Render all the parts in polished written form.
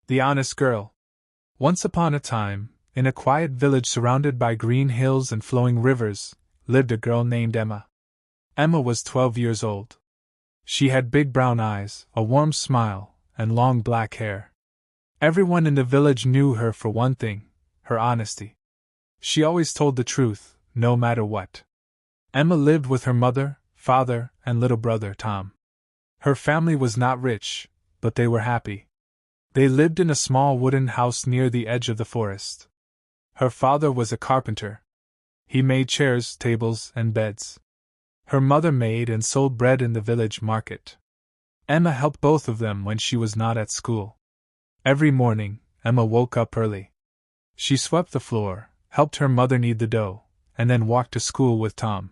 The honest girl. Once upon a time, in a quiet village surrounded by green hills and flowing rivers, lived a girl named Emma. Emma was 12 years old. She had big brown eyes, a warm smile, and long black hair. Everyone in the village knew her for one thing: her honesty. She always told the truth, no matter what. Emma lived with her mother, father, and little brother Tom. Her family was not rich, but they were happy. They lived in a small wooden house near the edge of the forest. Her father was a carpenter. He made chairs, tables, and beds. Her mother made and sold bread in the village market. Emma helped both of them when she was not at school. Every morning, Emma woke up early. She swept the floor, helped her mother knead the dough, and then walked to school with Tom.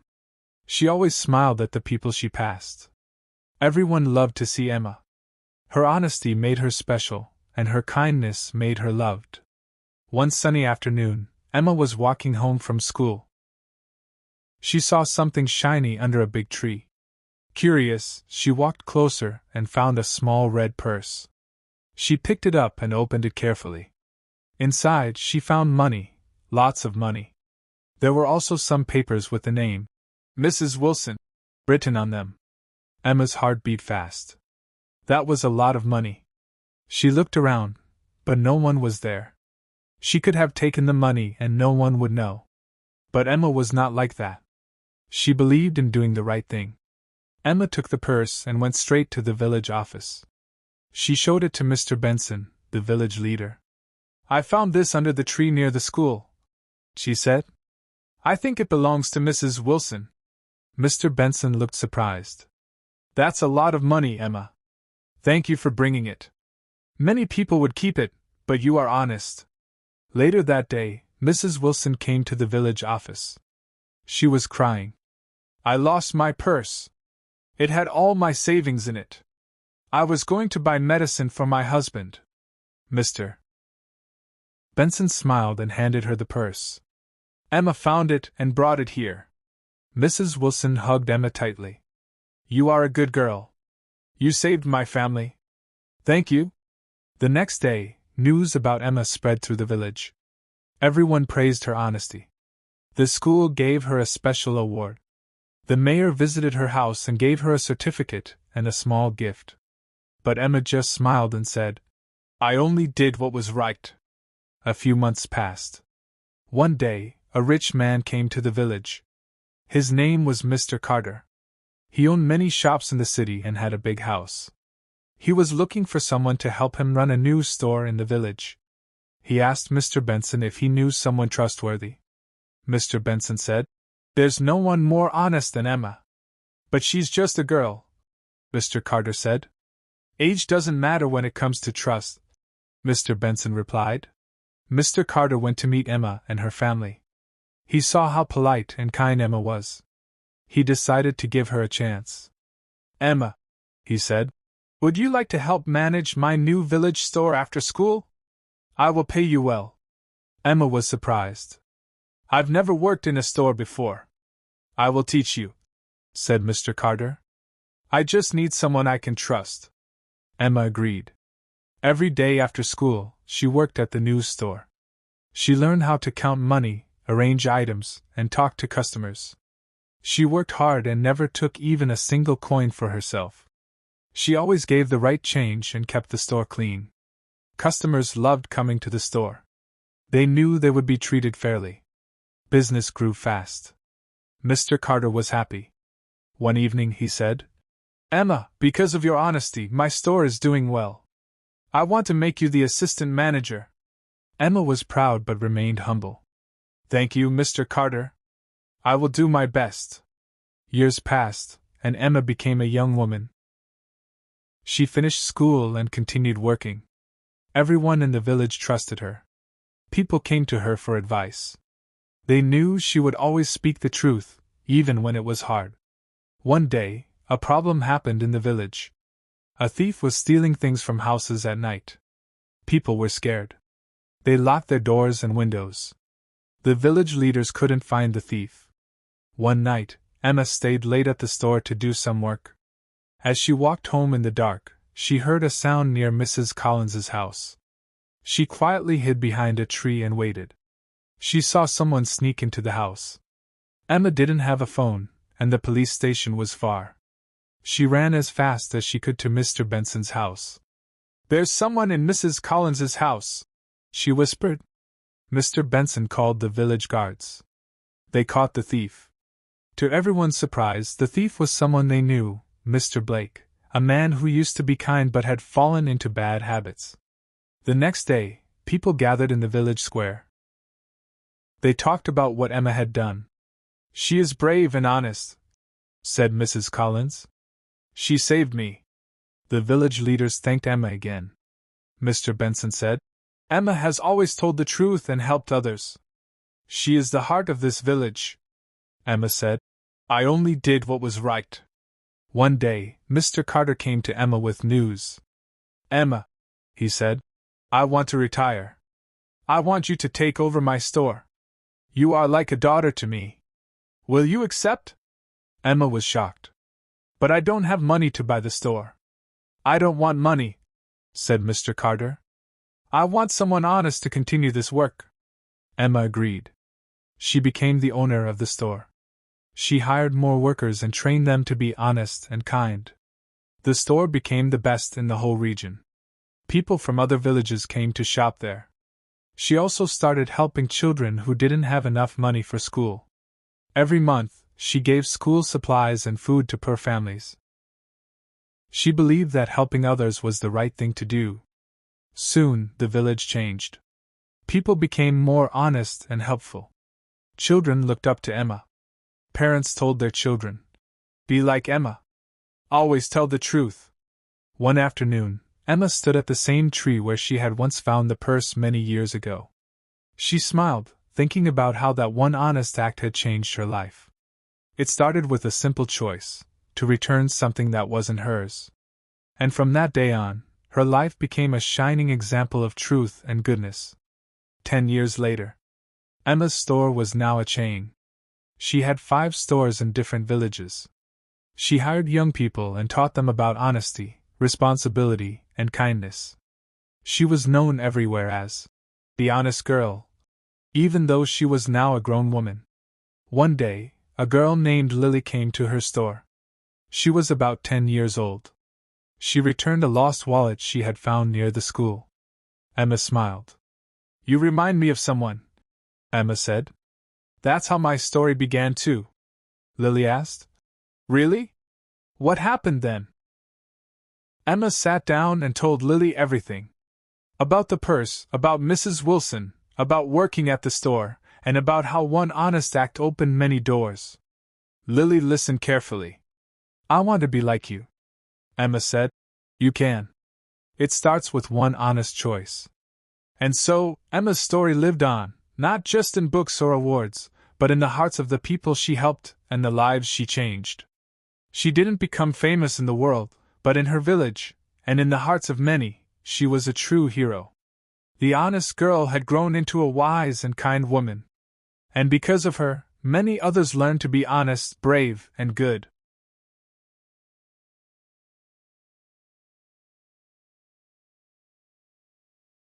She always smiled at the people she passed. Everyone loved to see Emma. Her honesty made her special, and her kindness made her loved. One sunny afternoon, Emma was walking home from school. She saw something shiny under a big tree. Curious, she walked closer and found a small red purse. She picked it up and opened it carefully. Inside, she found money, lots of money. There were also some papers with the name, Mrs. Wilson, written on them. Emma's heart beat fast. That was a lot of money. She looked around, but no one was there. She could have taken the money and no one would know. But Emma was not like that. She believed in doing the right thing. Emma took the purse and went straight to the village office. She showed it to Mr. Benson, the village leader. "I found this under the tree near the school," she said. "I think it belongs to Mrs. Wilson." Mr. Benson looked surprised. "That's a lot of money, Emma. Thank you for bringing it. Many people would keep it, but you are honest." Later that day, Mrs. Wilson came to the village office. She was crying. "I lost my purse. It had all my savings in it. I was going to buy medicine for my husband." Mr. Benson smiled and handed her the purse. "Emma found it and brought it here." Mrs. Wilson hugged Emma tightly. "You are a good girl. You saved my family. Thank you." The next day, news about Emma spread through the village. Everyone praised her honesty. The school gave her a special award. The mayor visited her house and gave her a certificate and a small gift. But Emma just smiled and said, "I only did what was right." A few months passed. One day, a rich man came to the village. His name was Mr. Carter. He owned many shops in the city and had a big house. He was looking for someone to help him run a new store in the village. He asked Mr. Benson if he knew someone trustworthy. Mr. Benson said, "There's no one more honest than Emma." "But she's just a girl," Mr. Carter said. "Age doesn't matter when it comes to trust," Mr. Benson replied. Mr. Carter went to meet Emma and her family. He saw how polite and kind Emma was. He decided to give her a chance. "Emma," he said, "would you like to help manage my new village store after school? I will pay you well." Emma was surprised. "I've never worked in a store before." "I will teach you," said Mr. Carter. "I just need someone I can trust." Emma agreed. Every day after school, she worked at the news store. She learned how to count money, arrange items, and talk to customers. She worked hard and never took even a single coin for herself. She always gave the right change and kept the store clean. Customers loved coming to the store. They knew they would be treated fairly. Business grew fast. Mr. Carter was happy. One evening he said, "Emma, because of your honesty, my store is doing well. I want to make you the assistant manager." Emma was proud but remained humble. "Thank you, Mr. Carter. I will do my best." Years passed, and Emma became a young woman. She finished school and continued working. Everyone in the village trusted her. People came to her for advice. They knew she would always speak the truth, even when it was hard. One day, a problem happened in the village. A thief was stealing things from houses at night. People were scared. They locked their doors and windows. The village leaders couldn't find the thief. One night, Emma stayed late at the store to do some work. As she walked home in the dark, she heard a sound near Mrs. Collins's house. She quietly hid behind a tree and waited. She saw someone sneak into the house. Emma didn't have a phone, and the police station was far. She ran as fast as she could to Mr. Benson's house. "There's someone in Mrs. Collins's house," she whispered. Mr. Benson called the village guards. They caught the thief. To everyone's surprise, the thief was someone they knew, Mr. Blake, a man who used to be kind but had fallen into bad habits. The next day, people gathered in the village square. They talked about what Emma had done. "She is brave and honest," said Mrs. Collins. "She saved me." The village leaders thanked Emma again. Mr. Benson said, "Emma has always told the truth and helped others. She is the heart of this village." Emma said, "I only did what was right." One day, Mr. Carter came to Emma with news. "Emma," he said, "I want to retire. I want you to take over my store. You are like a daughter to me. Will you accept?" Emma was shocked. "But I don't have money to buy the store." "I don't want money," said Mr. Carter. "I want someone honest to continue this work." Emma agreed. She became the owner of the store. She hired more workers and trained them to be honest and kind. The store became the best in the whole region. People from other villages came to shop there. She also started helping children who didn't have enough money for school. Every month, she gave school supplies and food to poor families. She believed that helping others was the right thing to do. Soon, the village changed. People became more honest and helpful. Children looked up to Emma. Parents told their children, "Be like Emma. Always tell the truth." One afternoon, Emma stood at the same tree where she had once found the purse many years ago. She smiled, thinking about how that one honest act had changed her life. It started with a simple choice, to return something that wasn't hers. And from that day on, her life became a shining example of truth and goodness. 10 years later, Emma's store was now a chain. She had 5 stores in different villages. She hired young people and taught them about honesty, responsibility, and kindness. She was known everywhere as the honest girl, even though she was now a grown woman. One day, a girl named Lily came to her store. She was about 10 years old. She returned a lost wallet she had found near the school. Emma smiled. "You remind me of someone," Emma said. "That's how my story began too," Lily asked. "Really? What happened then?" Emma sat down and told Lily everything. About the purse, about Mrs. Wilson, about working at the store, and about how one honest act opened many doors. Lily listened carefully. "I want to be like you," Emma said. "You can. It starts with one honest choice." And so, Emma's story lived on, not just in books or awards, but in the hearts of the people she helped and the lives she changed. She didn't become famous in the world, but in her village, and in the hearts of many, she was a true hero. The honest girl had grown into a wise and kind woman. And because of her, many others learned to be honest, brave, and good.